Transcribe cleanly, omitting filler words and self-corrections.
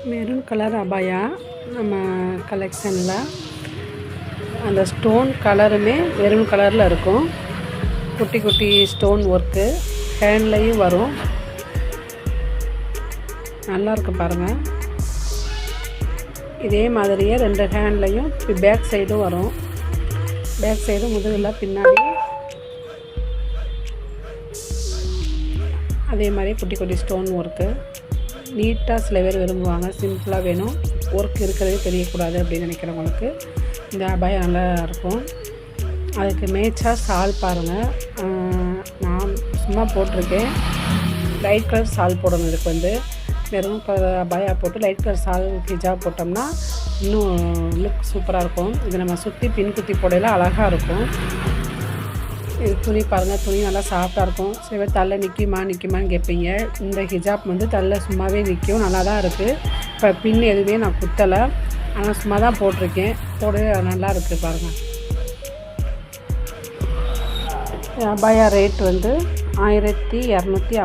Maroon colour அபாயா நம்ம கலெக்ஷனில் அந்த ஸ்டோன் கலருமே மெரூன் கலரில் இருக்கும். குட்டி குட்டி ஸ்டோன் ஒர்க்கு ஹேண்ட்லேயும் வரும். நல்லாயிருக்கு பாருங்கள். இதே மாதிரியே 2 ஹேண்ட்லேயும் பேக் சைடும் வரும். பேக் சைடும் முதுகில் பின்னாடி அதே மாதிரி குட்டி குட்டி ஸ்டோன் ஒர்க்கு. நீட்டாக சில பேர் விரும்புவாங்க, சிம்பிளாக வேணும், ஒர்க் இருக்கிறதே தெரியக்கூடாது அப்படின்னு நினைக்கிறவங்களுக்கு இந்த அபாயம் நல்லா இருக்கும். அதுக்கு மேட்சாக ஷால் பாருங்கள். நான் சும்மா போட்டிருக்கேன். லைட் கலர் ஷால் போடணும். இதுக்கு வந்து மெரூன் கலர் அபாயா போட்டு லைட் கலர் ஷால் ஹிஜாப் போட்டோம்னா இன்னும் லுக் சூப்பராக இருக்கும். இது நம்ம சுற்றி பின் குத்தி போடையில் அழகாக இருக்கும். இது துணி பாருங்கள், துணி நல்லா சாஃப்டாக இருக்கும். சில பேர் தலை நிற்குமான்னு கேட்பீங்க. இந்த ஹிஜாப் வந்து தலை சும்மாவே நிற்கும், நல்லா தான் இருக்குது. இப்போ பின் எதுவுமே நான் குத்தலை, ஆனால் சும்மா தான் போட்டிருக்கேன். போட நல்லா இருக்குது பாருங்கள். அபாயா ரேட் வந்து 1250.